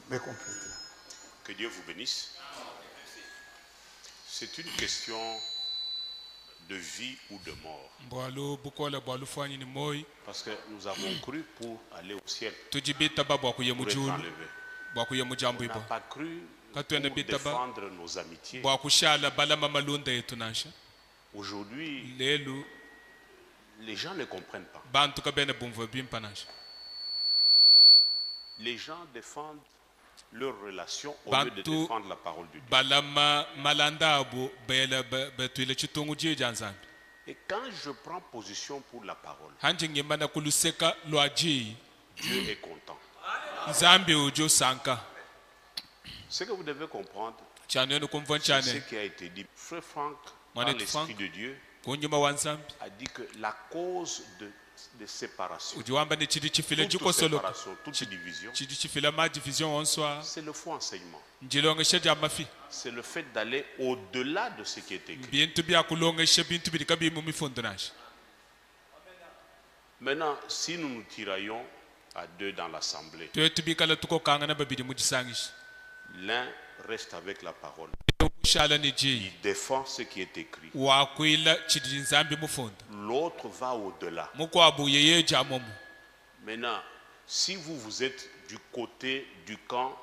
me compléter. Que Dieu vous bénisse. C'est une question de vie ou de mort. Parce que nous avons cru pour aller au ciel, pour être enlevés. On n'a pas cru pour défendre nos amitiés. Aujourd'hui, les gens ne comprennent pas. Les gens défendent leur relation au lieu de défendre la parole de Dieu. Et quand je prends position pour la parole, Dieu est content. Ce que vous devez comprendre, c'est ce qui a été dit. Frère Franck, par l'Esprit de Dieu, a dit que la cause de séparation, toute séparation, toute division, c'est le faux enseignement. C'est le fait d'aller au-delà de ce qui est écrit. Maintenant, si nous nous tiraillons à deux dans l'assemblée, l'un reste avec la parole. Il défend ce qui est écrit. L'autre va au-delà. Maintenant, si vous êtes du côté du camp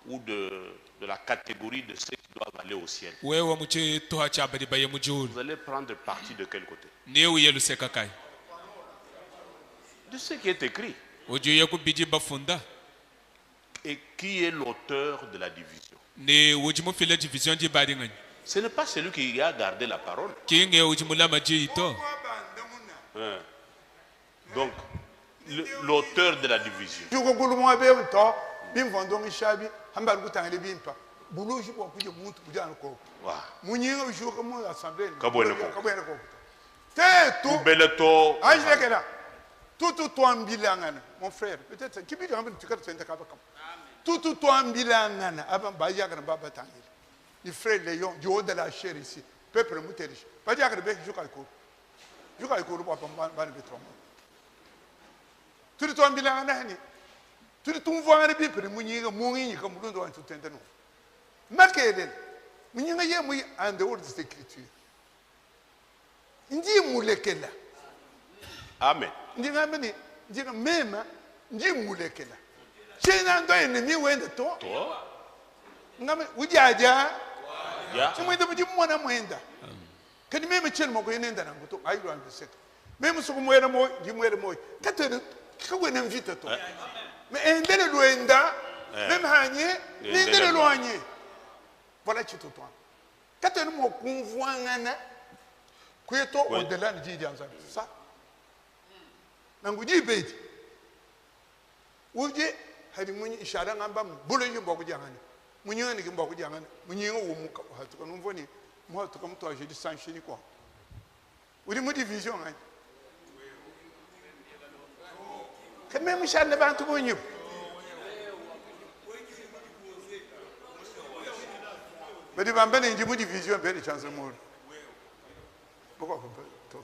ou de la catégorie de ceux qui doivent aller au ciel, vous allez prendre parti de quel côté? De ce qui est écrit. Et qui est l'auteur de la division? Ce n'est pas celui qui a gardé la parole. Donc, l'auteur de la division. Tout toi mon frère, peut-être qui peut tout toi avant Bayagan Baba Tangil. Les frères Léon, du haut de la chair ici, peuple mouteriche. Pas dire que le bec Jukaiko. Jukaiko, papa, ban betron. Tout toi Bilangani. Tout ton voix de people, Mouni, comme nous devons tout entendre. Marquez-le. Mouni, en dehors de cette écriture. Ndi Moulekela. Amen. Ndiga même ndi mulekela chena ndo ennemi wende to ngame ujaja chimwende mudi mwana mwenda kadi meme chen mo ko yenenda nango to ayi rwanda sek meme so ko mwere mo ndi mwere mo katene kawe na mvita to me endele lwenda meme hanye endele lwanye voilà chito to katene mo kunvuangana kweto au-delà de Dieu ça nanguji beti uje hadi munyi ishara ngamba bulo yimbo kujangana munyi ngani kimbo kujangana munyi ngo muka hatu kanu mvoni mo to kam to ajedi sanchini kwa uri mu division ngani kame mishane bantu munyi bedi bambane nji mu division bedi chance mo boko ko to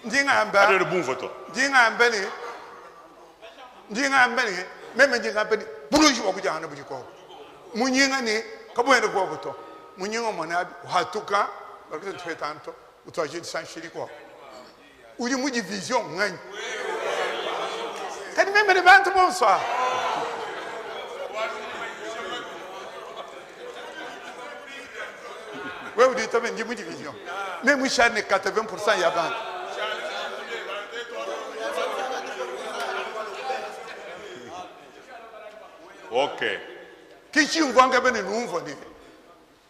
Ndingamba le bon vote. Ndingambeni même ndingambeni buluji okujana bujiko munyinga ni kabwende kogoto munyinga mona hatuka bakete twetanto utwaje sanshiri ko uri mu division ngani kadi même de bantu bonsoir wewe vous dites même mu division même chane 80% ya bantu. Ok. Kichi ngwanga bene numvo ni.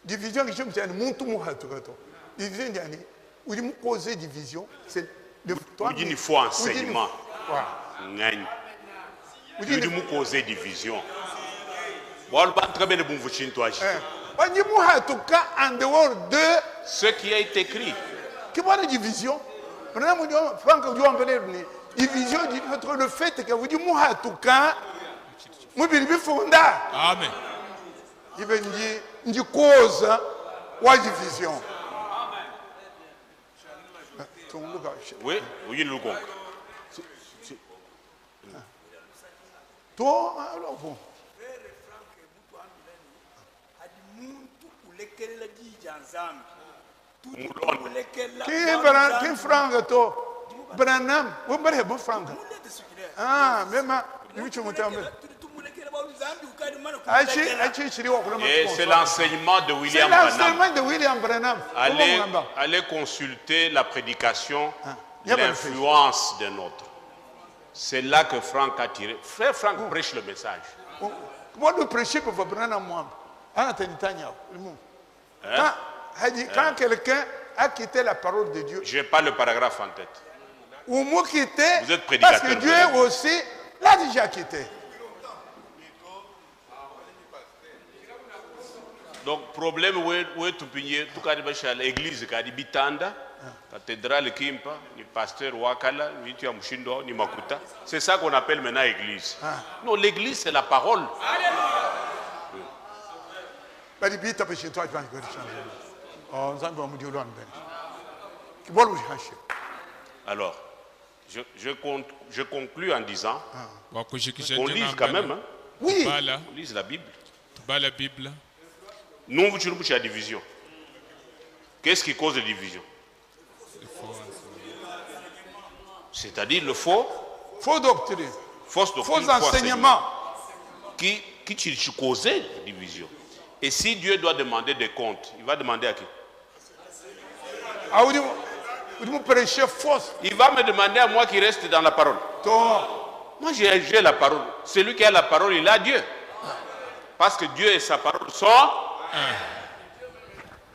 Division kichi mtani muntu muhatu gato. Division yani uri mu causer division c'est le toi. Udi ni faux enseignement. Ngani. Udi mu causer division. Bon ba très bien bon vuchin toi. Bani muhatu ka en dehors de ce qui a été écrit. Qui voit la division? On a mu Franck du ambele ni division dit entre le fait que vous dit muhatu ka mubiri bifunda. Amen. Ibe ndi cause wa division. Oui, oui, nous le comprenons. Toi, alors bon. Qui Franck, toi? Branham, vous m'avez bon Franck. Ah, même et c'est l'enseignement de William Branham. Allez consulter la prédication, l'influence d'un autre. C'est là que Franck a tiré. Frère Franck prêche le message. Comment nous prêcher pour Branham moi? Quand quelqu'un a quitté la parole de Dieu. Je n'ai pas le paragraphe en tête. Ou m'a quitté, vous êtes prédicateur. Parce que Dieu aussi l'a déjà quitté. Donc, problème où est tout pigné, tout cas, l'église, quand il bitanda, cathédrale Kimpa, ni pasteur Wakala, ni Tiamushindo, ni Makuta. C'est ça qu'on appelle maintenant l'église. Non, l'église, c'est la parole. Alors, je conclus en disant qu'on lise quand même. Hein? Oui. On lise la Bible. La Bible. Nous, vous avez la division. Qu'est-ce qui cause la division? C'est-à-dire le faux. Faux doctrine. Faux enseignement. Qui cause la division. Et si Dieu doit demander des comptes, il va demander à qui? Il va me demander à moi qui reste dans la parole. Moi j'ai la parole. Celui qui a la parole, il a Dieu. Parce que Dieu et sa parole sont.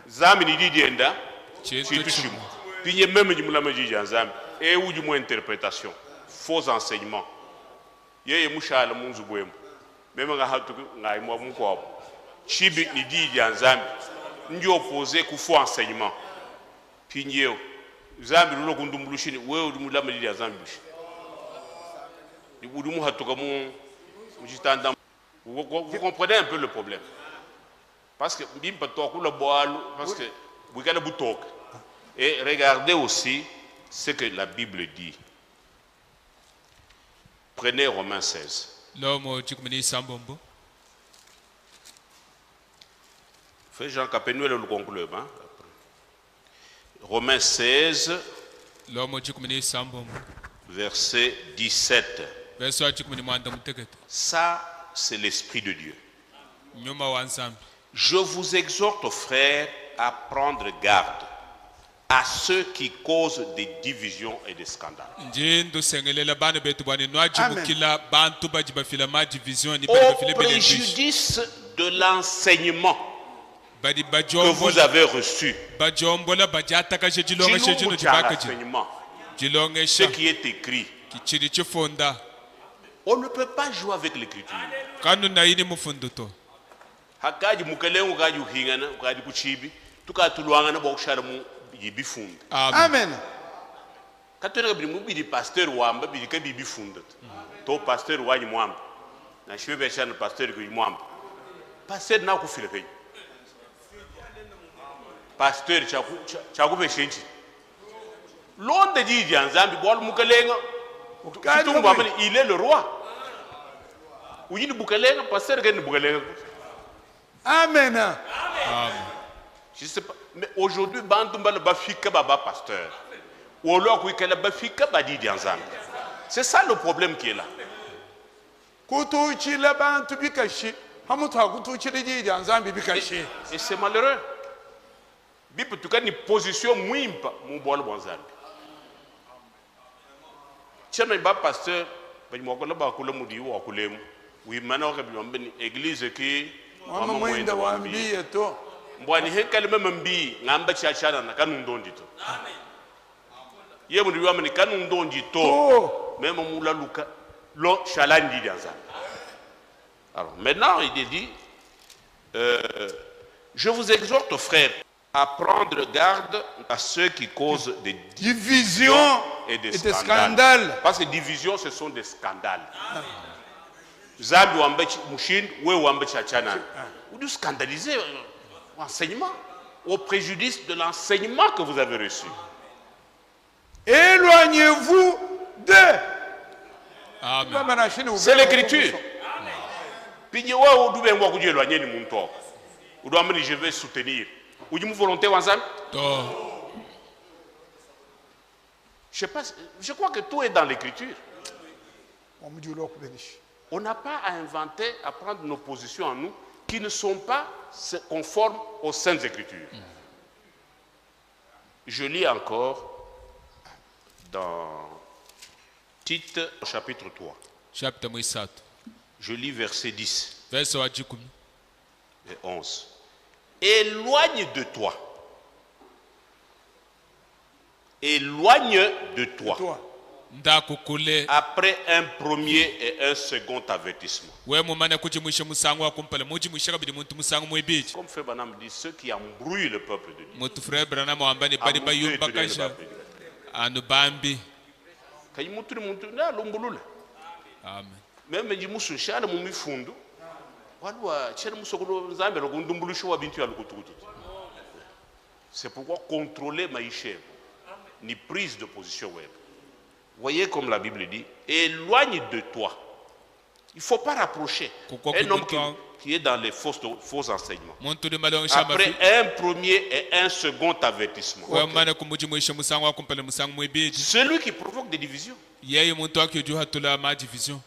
Zamini di dienda. Puis il y a même du moulama di Zambi. Et où du moins interprétation. Faux enseignement. Il y a moucha le monde zouboum. Même un hatu n'a moi mon corps. Chibi ni di Zambi. Nous opposé qu'au faux enseignement. Puis il y a Zambi nous l'avons doublé. Ouais ou du moulama di Zambi. Vous comprenez un peu le problème. Parce que et regardez aussi ce que la Bible dit. Prenez Romains 16. Fait Jean Capenuel le conclure. Romains 16. Verset 17. Ça, c'est l'Esprit de Dieu. Je vous exhorte, frères, à prendre garde à ceux qui causent des divisions et des scandales. Au préjudice de l'enseignement que vous avez reçu. Ce qui est écrit. On ne peut pas jouer avec l'écriture. Amen. Quand tu as un pasteur Wamba, tu as un pasteur to pasteur Wani Mwamba. Na shwebe shana pasteur ku Mwamba. Pasteur na ku Philippines. Pasteur chaku peshenchi. L'onde dit Nzambi bol mukalenga. Il est le roi. Où il boucalenga, pasteur gagne boucalenga. Amen. Amen. Je sais pas, mais aujourd'hui, Bantumba le bafika baba pasteur. Ou alors qu'il le bafika badi Nzambi. C'est ça le problème qui est là. Et c'est malheureux. Bip tu as une position mouimpa mon bol bonzambi. Tiens ba pasteur, ben mo ko la ba ko la mudi wo ko lemu. Oui maintenant que ben église qui mama mwenda wambi to. Mbwani hekale mama mbi ngamba chiachana na kanu ndondi to. Amen. Ye mu ndiwa mani kanu ndondi to. Même moula luka lo shalandi danza. Alors maintenant il dit je vous exhorte frères à prendre garde à ceux qui causent des divisions et des scandales. Parce que divisions, ce sont des scandales. Zambi wambechi mushin, we wambechi achana. Vous devez scandaliser l'enseignement au préjudice de l'enseignement que vous avez reçu. Éloignez-vous de. C'est l'écriture. Puis je vais soutenir. Volonté je crois que tout est dans l'écriture. On n'a pas à inventer, à prendre nos positions en nous qui ne sont pas conformes aux Saintes Écritures. Je lis encore dans Tite chapitre 3. Je lis verset 10 et 11. Éloigne de toi. Éloigne de toi. Après un premier et un second avertissement. Comme Frère Branham dit, ceux qui embrouillent le peuple de Dieu. C'est pourquoi contrôler Maïché ni prise de position web. Voyez comme la Bible dit, éloigne de toi. Il ne faut pas rapprocher un homme qui est dans les faux enseignements. Après un premier et un second avertissement. Celui qui provoque des divisions.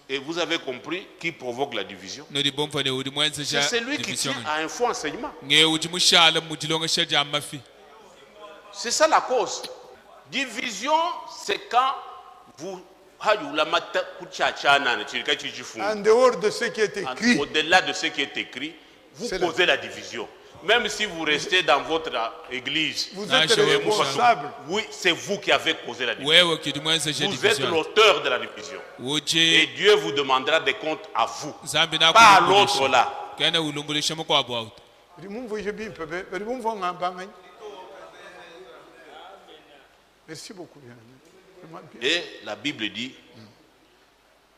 Et vous avez compris qui provoque la division. C'est celui qui tient à un faux enseignement. C'est ça la cause. Division, c'est quand vous en dehors de ce qui est écrit, au-delà de ce qui est écrit, vous causez la division. Même si vous restez dans votre église, vous êtes responsable. Oui, c'est vous qui avez causé la division. Vous êtes l'auteur de la division. Et Dieu vous demandera des comptes à vous, pas à l'autre là. Merci beaucoup. Et la Bible dit,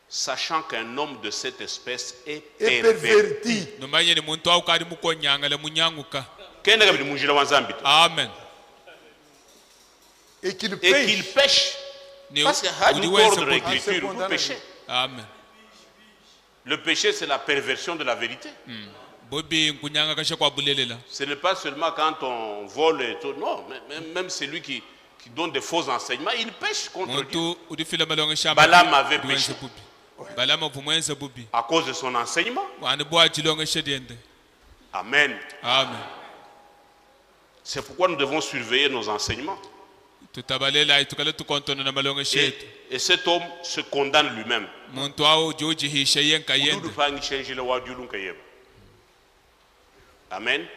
sachant qu'un homme de cette espèce est perverti. Amen. Et qu'il pêche. Parce que vous péchez. Amen. Le péché, c'est la perversion de la vérité. Ce n'est pas seulement quand on vole et tout. Non, même celui qui donne des faux enseignements, il pêche contre Dieu. Balaam avait péché à cause de son enseignement. Amen. Amen. C'est pourquoi nous devons surveiller nos enseignements. Et cet homme se condamne lui-même. Amen.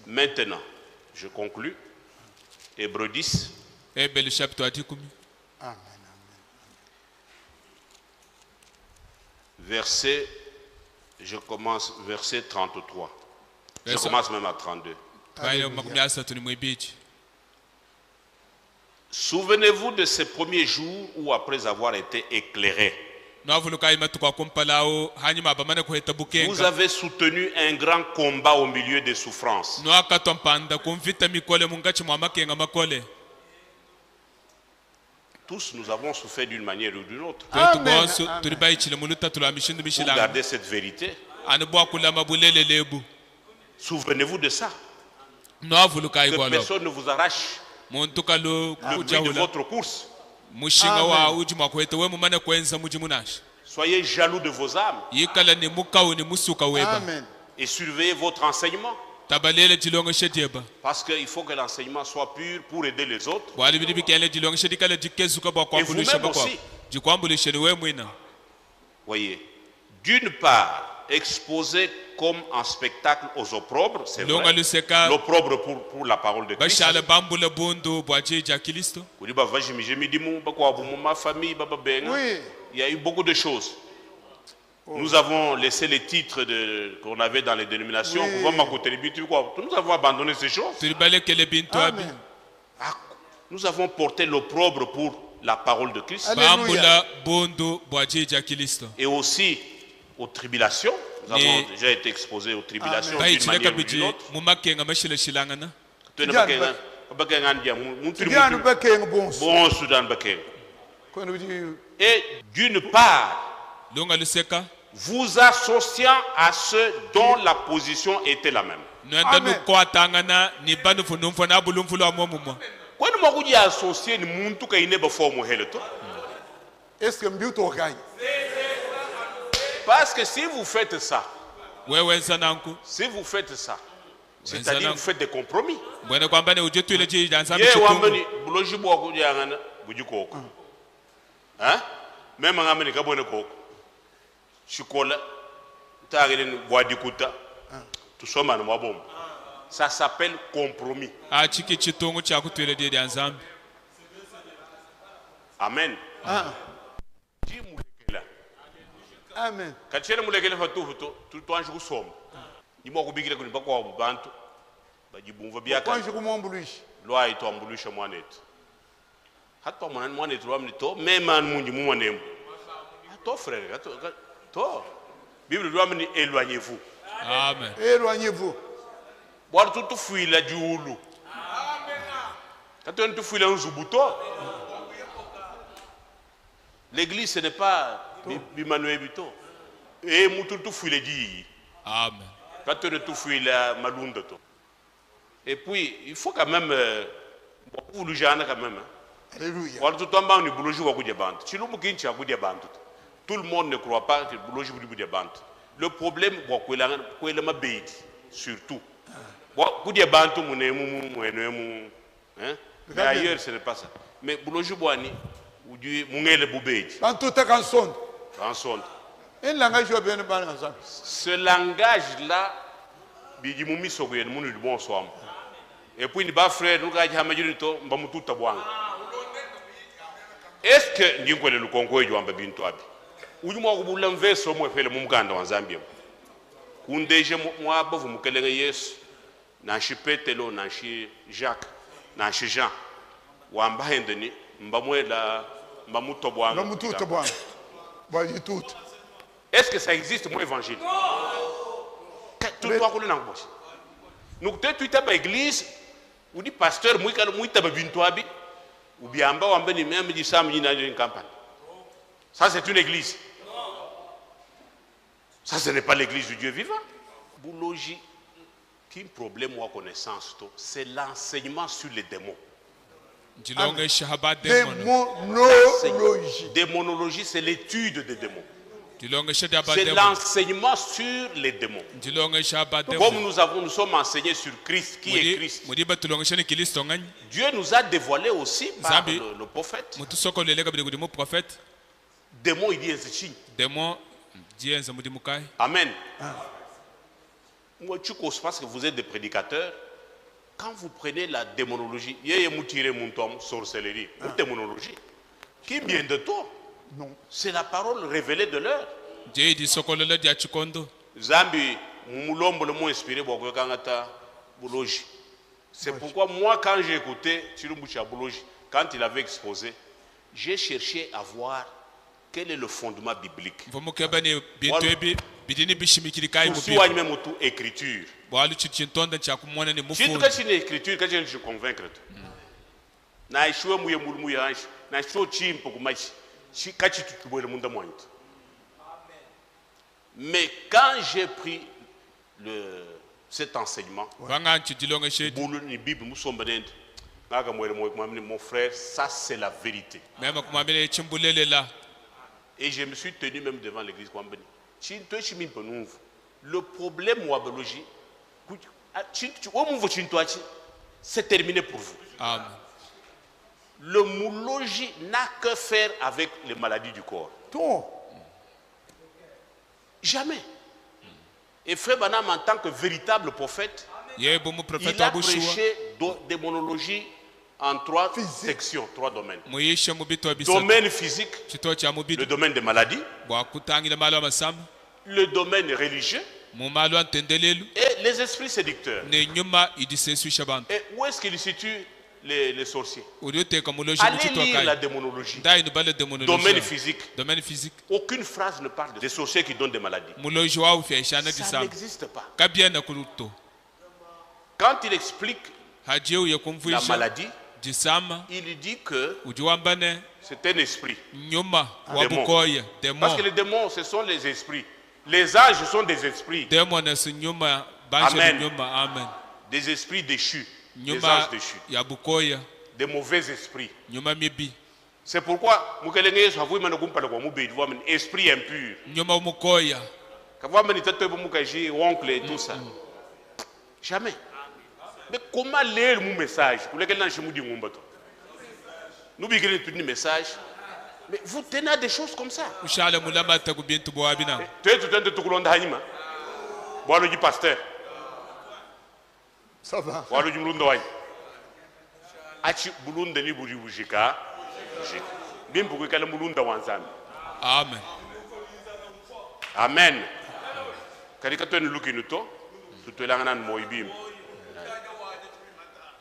Maintenant, je conclus. Hébreux 10. Amen. Verset, je commence verset 33. Je commence même à 32. Souvenez-vous de ces premiers jours où, après avoir été éclairés, vous avez soutenu un grand combat au milieu des souffrances. Tous nous avons souffert d'une manière ou d'une autre. Pour garder cette vérité, souvenez-vous de ça. Que personne ne vous arrache le but de votre course. Soyez jaloux de vos âmes. Amen. Et surveillez votre enseignement. Parce qu'il faut que l'enseignement soit pur pour aider les autres. Et vous-même aussi. Voyez, d'une part, exposé comme un spectacle aux opprobres, c'est vrai. L'opprobre pour la parole de Christ. Oui. Il y a eu beaucoup de choses. Nous avons laissé les titres qu'on avait dans les dénominations. Oui. Nous avons abandonné ces choses. Amen. Nous avons porté l'opprobre pour la parole de Christ. Alléluia. Et aussi aux tribulations. Nous avons déjà été exposés aux tribulations d'une manière ou d'une autre. Et d'une part, vous associant à ceux dont la position était la même. Amen. Est-ce que Mbuto gagne? Parce que si vous faites ça, c'est-à-dire vous faites des compromis. Hein? Même en Amérique, ça s'appelle compromis. Amen. Amen. Quand tu es mulekele fatu tout toi je somme. Ni mo ko bigire ko ni bako bu bantu. Ba ji bu biaka. Quand je commence bulush. Loi to ambulush moanet. Hatta monan moanet ro amni to même man munji mu monem. To frère to. Bible doit me éloignez-vous. Amen. Éloignez-vous. Boire tout fuit la djoulu. Amen. Quand tu fuis la nzubuto. L'église ce n'est pas Bimanuel Bito. Et tout fuit les dit. Amen. Quand tu fuis la malunda. Et puis il faut quand même beaucoup de gens quand même. Alléluia. Quand tu tombes en boulot wa kudya band. Si l'on bouge à kudya band. Tout le monde ne croit pas que le boulot kudya band. Le problème c'est que la mabédi surtout. Kudya band tout mon hein. Mais ailleurs ce n'est pas ça. Mais boulot boani ou du mungele boubedi. Dans tout est en sonde. En sonde. Un langage bien ensemble. Ce langage-là, bidi mumi sogoye munu du bon soir. Et puis ni ba frère nous gaji hamajuri to mbamutu tabwanga. Est-ce que ndingo le Congo ejo amba bintu abi? Uju mo kubula mveso mo fele mu Muganda wa Zambia. Kundeje mo abavu mukelenge Yesu. Na shipetelo na shi Jacques na shi Jean. Wa mbahende mbamwela mbamuto bwanga. Mbamutu tabwanga. Voyez tout. Est-ce que ça existe mon évangile? Tout le monde nous tu es à l'église ou dit pasteur moi ou bien même dit ça une campagne. Ça c'est une église. Ça ce n'est pas l'église du Dieu vivant. Boulogie qui problème ou connaissance c'est l'enseignement sur les démons. Démonologie c'est l'étude des démons. C'est l'enseignement sur les démons. Comme nous sommes enseignés sur Christ, qui est Christ. Dieu nous a dévoilé aussi par le prophète. Démon, il dit Amen. Moi, parce que vous êtes des prédicateurs, quand vous prenez la démonologie, sorcellerie, démonologie, qui vient de toi? Non. C'est la parole révélée de l'heure. Zambi, Moulombo le mot inspiré, c'est pourquoi moi, quand j'ai écouté Tirumbucha Boulogi, quand il avait exposé, j'ai cherché à voir quel est le fondement biblique. Si on même tout écriture. Si tu as une écriture, quand je suis convaincre. Na ishwe muye mulumuye anshi, na ishwe chimpo kumachi. Mais quand j'ai pris cet enseignement, mon frère, ça c'est la vérité. Et je me suis tenu même devant l'église. Le problème c'est terminé pour vous. Amen. Le moulologie n'a que faire avec les maladies du corps. Tout. Jamais. Et Frère Branham, en tant que véritable prophète, il a prêché démonologie en 3 sections, 3 domaines. Domaine physique, le domaine des maladies, le domaine religieux et les esprits séducteurs. Et où est-ce qu'il situe les sorciers? Allez lire la démonologie. Domaine physique. Aucune phrase ne parle des sorciers qui donnent des maladies. Ça n'existe pas. Quand il explique la maladie, il dit que c'est un esprit. Démon. Parce que les démons, ce sont les esprits Les anges sont des esprits. Amen. Amen. Des esprits déchus. Des anges déchus. Des mauvais esprits. C'est pourquoi esprit impur. Oncle et tout ça. Jamais. Mais comment lire mon message? Nous bigons tout le message. Mais vous tenez à des choses comme ça. Tu es tout le pasteur. Ça va. Amen. Amen.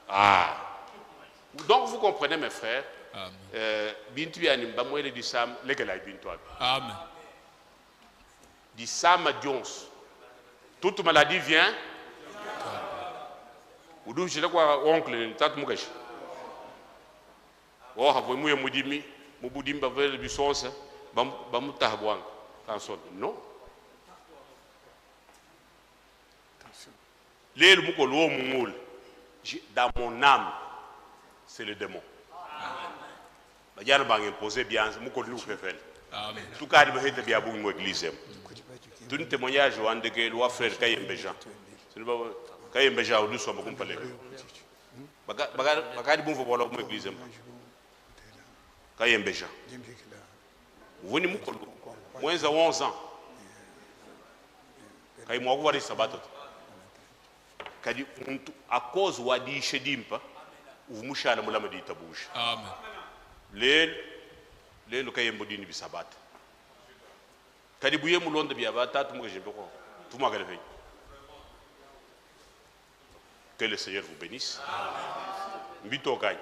Ah. Donc vous comprenez mes frères. Amen. Amen. Toute maladie vient. Udu jile kwa oncle tatu mukashi. Oh hapo muye mudimi mubudimba vele bisonsa bamutahabwanga kanson. Non. Lelo muko lo mungul. Dans mon âme, c'est le démon. Bajana bang imposé bien muko lu fefel. Amen. Tout cas de hete bia bu mo église. Tout témoignage ou ande que loi frère Kayembeja. C'est pas Kayembeja ou nous sommes compalé. Bagadi bon vola mo église. Kayembeja. Vous venez muko moins de 11 ans. Kay mo ko wari sabato. Kadi à cause wadi shedimpa umushala mulama di tabusha. Amen. Lelo kayembo dini bisabat. Kadi buye mulonda biabata tumuka jembe ko tumaga lefe. Que le Seigneur vous bénisse. Mbito gagne.